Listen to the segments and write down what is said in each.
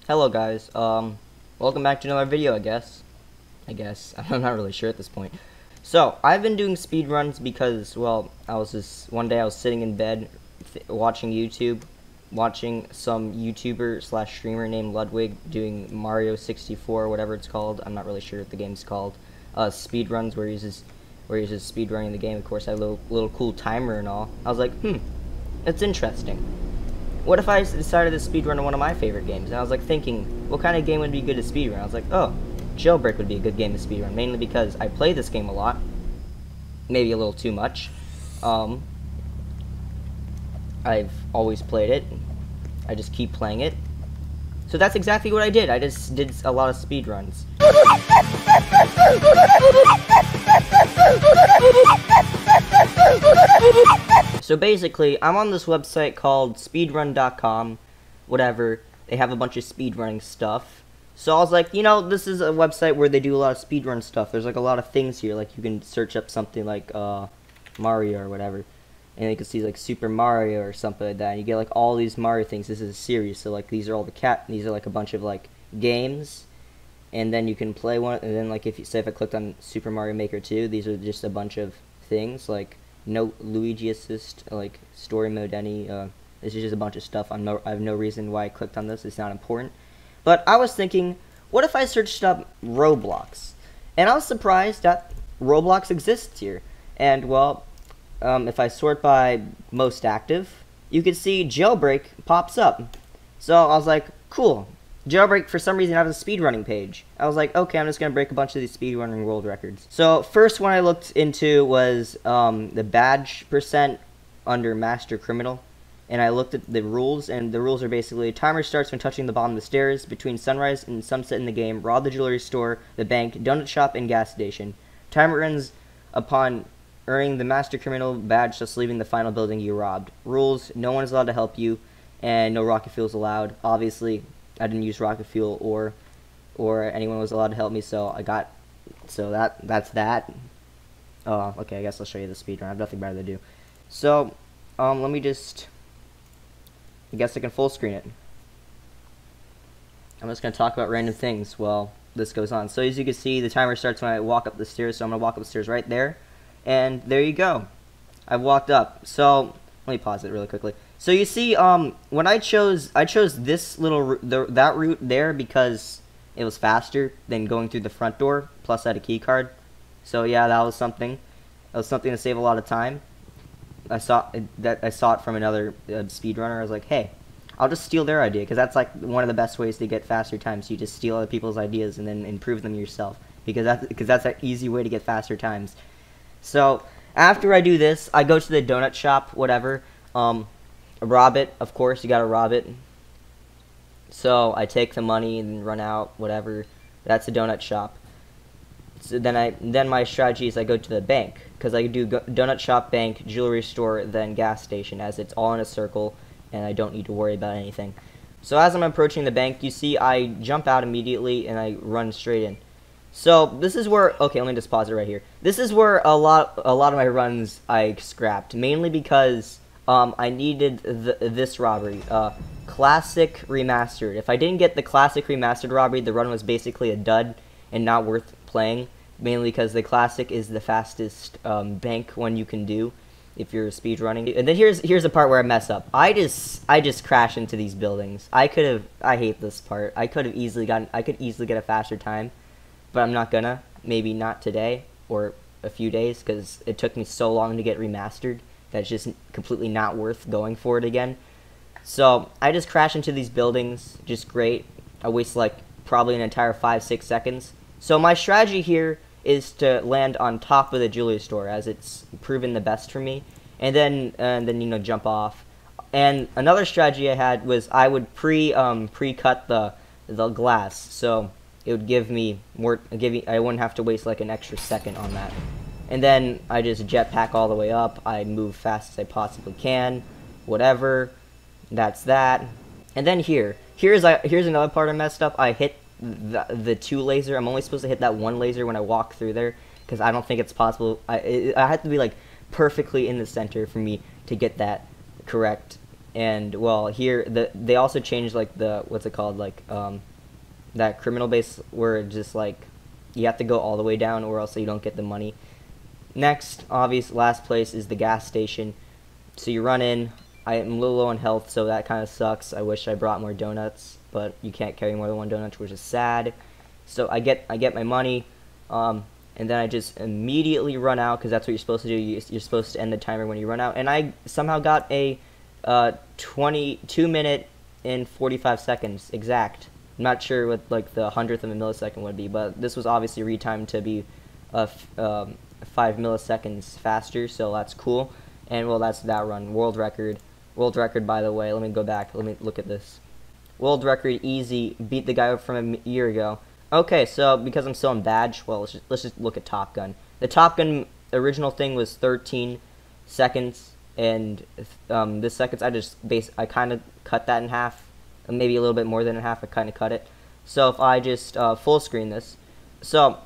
Hello guys, welcome back to another video, I guess. I'm not really sure at this point. So, I've been doing speedruns because, well, one day I was sitting in bed watching YouTube, watching some YouTuber slash streamer named Ludwig doing Mario 64, whatever it's called. I'm not really sure what the game's called. Speedruns where he uses speedrunning the game. Of course, I have a little cool timer and all. I was like, it's interesting. What if I decided to speedrun one of my favorite games? And I was like thinking, what kind of game would be good to speedrun? I was like, oh, Jailbreak would be a good game to speedrun, mainly because I play this game a lot. Maybe a little too much. I've always played it. I just keep playing it. So that's exactly what I did. I just did a lot of speedruns. So basically, I'm on this website called Speedrun.com, whatever. They have a bunch of speedrunning stuff. So I was like, this is a website where they do a lot of speedrun stuff. There's like a lot of things here, like you can search up something like Mario or whatever, and you can see like Super Mario or something like that. And you get like all these Mario things. This is a series, so like these are all these are like a bunch of like games, and then you can play one. And then like if I clicked on Super Mario Maker 2, these are just a bunch of things like no Luigi assist, like story mode, this is just a bunch of stuff. I have no reason why I clicked on this. It's not important. But I was thinking, what if I searched up Roblox? And I was surprised that Roblox exists here. And well, if I sort by most active, you can see Jailbreak pops up. So I was like, cool. Jailbreak, for some reason, has a speedrunning page. I was like, okay, I'm just going to break a bunch of these speedrunning world records. So, first one I looked into was the badge percent under Master Criminal. And I looked at the rules, and the rules are basically, timer starts when touching the bottom of the stairs. Between sunrise and sunset in the game, rob the jewelry store, the bank, donut shop, and gas station. Timer ends upon earning the Master Criminal badge, thus leaving the final building you robbed. Rules, no one is allowed to help you, and no rocket fuel is allowed. Obviously, I didn't use rocket fuel or anyone was allowed to help me, so that's that. Okay, I guess I'll show you the speedrun. I have nothing better to do. So, let me just, I guess I can full screen it. I'm just going to talk about random things while this goes on. So as you can see, the timer starts when I walk up the stairs, so I'm going to walk up the stairs right there. And there you go. I've walked up. So, let me pause it really quickly. So you see, when I chose this little that route there because it was faster than going through the front door. Plus, I had a key card. So yeah, that was something. That was something to save a lot of time. I saw it from another speedrunner. I was like, hey, I'll just steal their idea because that's like one of the best ways to get faster times. You just steal other people's ideas and then improve them yourself because that's an easy way to get faster times. So after I do this, I go to the donut shop, whatever. Rob it, of course, you gotta rob it. So I take the money and run out, whatever. That's the donut shop. So then my strategy is I go to the bank, because I do donut shop, bank, jewelry store, then gas station, as it's all in a circle, and I don't need to worry about anything. So as I'm approaching the bank, you see I jump out immediately and I run straight in. So this is where, okay, let me just pause it right here. This is where a lot of my runs I scrapped, mainly because I needed this robbery, Classic Remastered. If I didn't get the Classic Remastered robbery, the run was basically a dud and not worth playing, mainly because the Classic is the fastest bank one you can do if you're speedrunning. And then here's the part where I mess up. I just crash into these buildings. I hate this part. I could easily get a faster time, but I'm not gonna. Maybe not today or a few days because it took me so long to get remastered. That's just completely not worth going for it again. So I just crash into these buildings, just great. I waste like probably an entire 5-6 seconds. So my strategy here is to land on top of the jewelry store, as it's proven the best for me, and then jump off. And another strategy I had was I would pre-cut the glass, so it would give me more. I wouldn't have to waste like an extra second on that. And then I just jetpack all the way up. I move fast as I possibly can. Whatever. That's that. And then here's another part I messed up. I hit the 2 laser. I'm only supposed to hit that 1 laser when I walk through there because I don't think it's possible. I have to be like perfectly in the center for me to get that correct. And well, here they also changed like the what's it called, like that criminal base where it just like you have to go all the way down or else you don't get the money. Next, last place is the gas station. So you run in. I am a little low on health, so that kind of sucks. I wish I brought more donuts, but you can't carry more than one donut, which is sad. So I get my money, and then I just immediately run out because that's what you're supposed to do. You're supposed to end the timer when you run out, and I somehow got a 22 minute and 45 seconds exact. I'm not sure what like the hundredth of a millisecond would be, but this was obviously retimed to be 5 milliseconds faster, so that's cool. And well, that's that run. World record, by the way. Let me go back. Let me look at this. World record, easy. Beat the guy from a year ago. Okay, so because I'm still in badge, well, let's just look at Top Gun. The Top Gun original thing was 13 seconds, and this seconds I kind of cut that in half, maybe a little bit more than in half. I kind of cut it. So if I just full screen this, so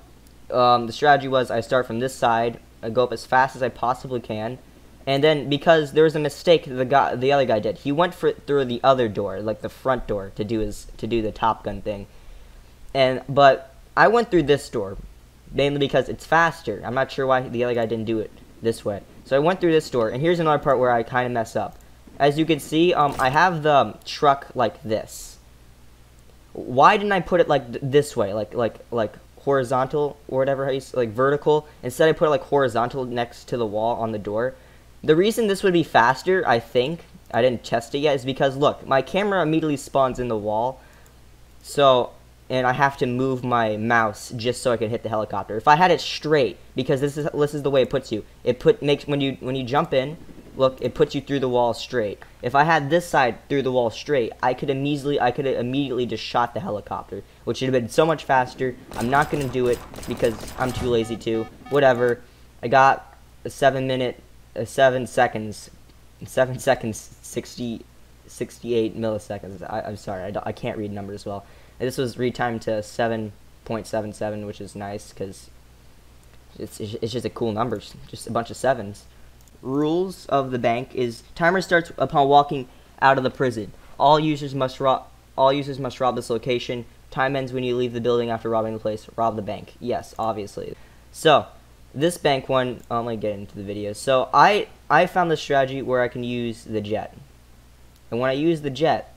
the strategy was I start from this side, I go up as fast as I possibly can. And then, because there was a mistake the other guy did, he went through the other door, like the front door, to do the Top Gun thing. But I went through this door, mainly because it's faster. I'm not sure why the other guy didn't do it this way. So I went through this door, and here's another part where I kind of mess up. As you can see, I have the truck like this. Why didn't I put it like this way, like horizontal or whatever, like vertical? Instead, I put it like horizontal next to the wall on the door. The reason this would be faster, I think, I didn't test it yet, is because, look, my camera immediately spawns in the wall, and I have to move my mouse just so I can hit the helicopter. If I had it straight, because this is the way it puts you. When you jump in, look, it puts you through the wall straight. If I had this side through the wall straight, I could immediately just shot the helicopter, which would have been so much faster. I'm not gonna do it because I'm too lazy to. Whatever. I got a 7 seconds, 68 milliseconds. I'm sorry, I can't read numbers well. And this was retimed to 7.77, which is nice because it's just a cool number, just a bunch of sevens. Rules of the bank is timer starts upon walking out of the prison. All users must rob this location. Time ends when you leave the building after robbing the place. Rob the bank. Yes, obviously. So this bank one, let me get into the video. So I found this strategy where I can use the jet. And when I use the jet,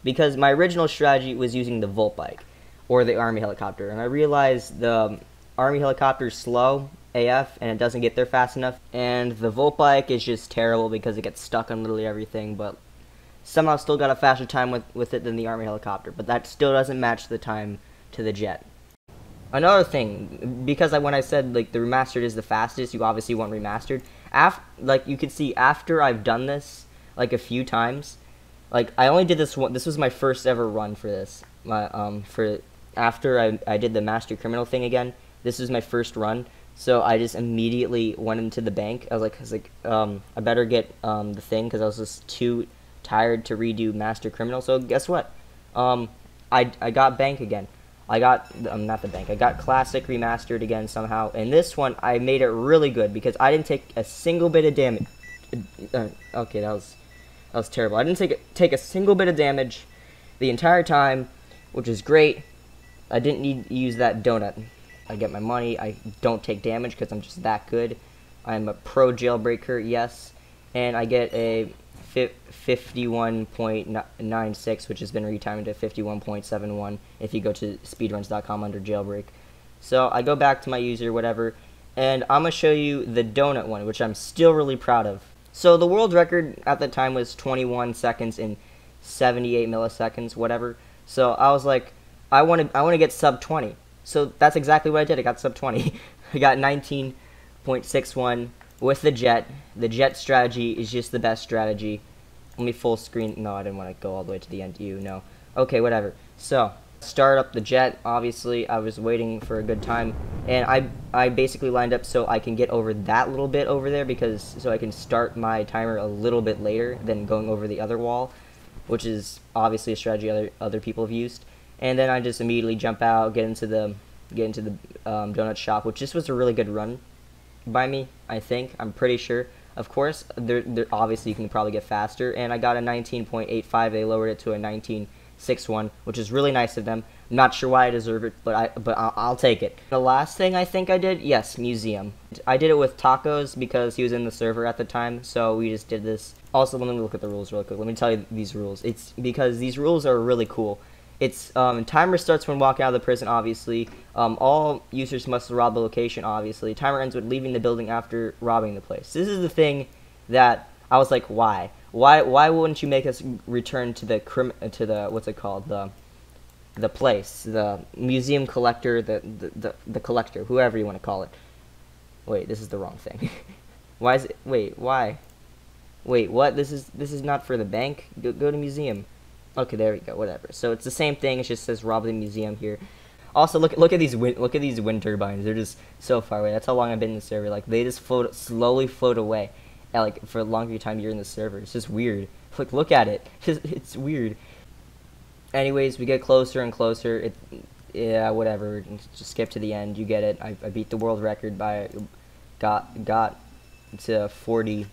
because my original strategy was using the Volt bike or the army helicopter, and I realized the army helicopter is slow AF and it doesn't get there fast enough, and the Volt bike is just terrible because it gets stuck on literally everything, but somehow still got a faster time with it than the army helicopter, but that still doesn't match the time to the jet. Another thing, because when I said like the remastered is the fastest, you obviously want remastered. Like you can see, after I've done this like a few times, like I only did this one. This was my first ever run for this. After I did the master criminal thing again, this was my first run. So I just immediately went into the bank. I was like, I better get the thing because I was just too tired to redo master criminal. So guess what? I got bank again. I got, not the bank, I got classic remastered again somehow, and this one, I made it really good, because I didn't take a single bit of damage. Okay, that was terrible. I didn't take a single bit of damage the entire time, which is great. I didn't need to use that donut. I get my money, I don't take damage, because I'm just that good. I'm a pro jailbreaker, yes, and I get a 51.96, which has been retimed to 51.71 if you go to speedruns.com under jailbreak. So I go back to my user, whatever, and I'm going to show you the donut one, which I'm still really proud of. So the world record at the time was 21 seconds and 78 milliseconds, whatever. So I was like, I want to get sub 20. So that's exactly what I did. I got sub 20. I got 19.61 with the jet. The jet strategy is just the best strategy. Let me full screen. No, I didn't want to go all the way to the end. No. Okay, whatever. So start up the jet. Obviously, I was waiting for a good time, and I basically lined up so I can get over that little bit over there, because so I can start my timer a little bit later than going over the other wall, which is obviously a strategy other people have used. And then I just immediately jump out, get into the donut shop, which just was a really good run by me. I'm pretty sure. Of course, obviously you can probably get faster, and I got a 19.85. They lowered it to a 19.61, which is really nice of them. I'm not sure why I deserve it, but I'll take it. The last thing I think I did, yes, museum. I did it with Tacos because he was in the server at the time, so we just did this. Also, let me look at the rules real quick. Let me tell you these rules. It's because these rules are really cool. It's timer starts when walking out of the prison, obviously. All users must rob the location, obviously. Timer ends with leaving the building after robbing the place. This is the thing that I was like, why? Why wouldn't you make us return to the what's it called, the place, the museum collector, the collector, whoever you want to call it. Wait, this is the wrong thing. Why is it? Wait, why? Wait, what? This is not for the bank. Go to museum. Okay, there we go. Whatever. So it's the same thing. It just says rob the museum here. Also, look at these wind turbines. They're just so far away. That's how long I've been in the server. Like they just slowly float away, like for a longer time you're in the server. It's just weird. Like look at it. It's weird. Anyways, we get closer and closer. Yeah, whatever. Just skip to the end. You get it. I beat the world record by got to 40.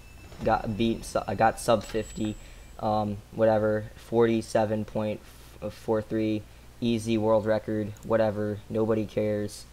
I got sub 50. Whatever, 47.43, easy world record, whatever, nobody cares.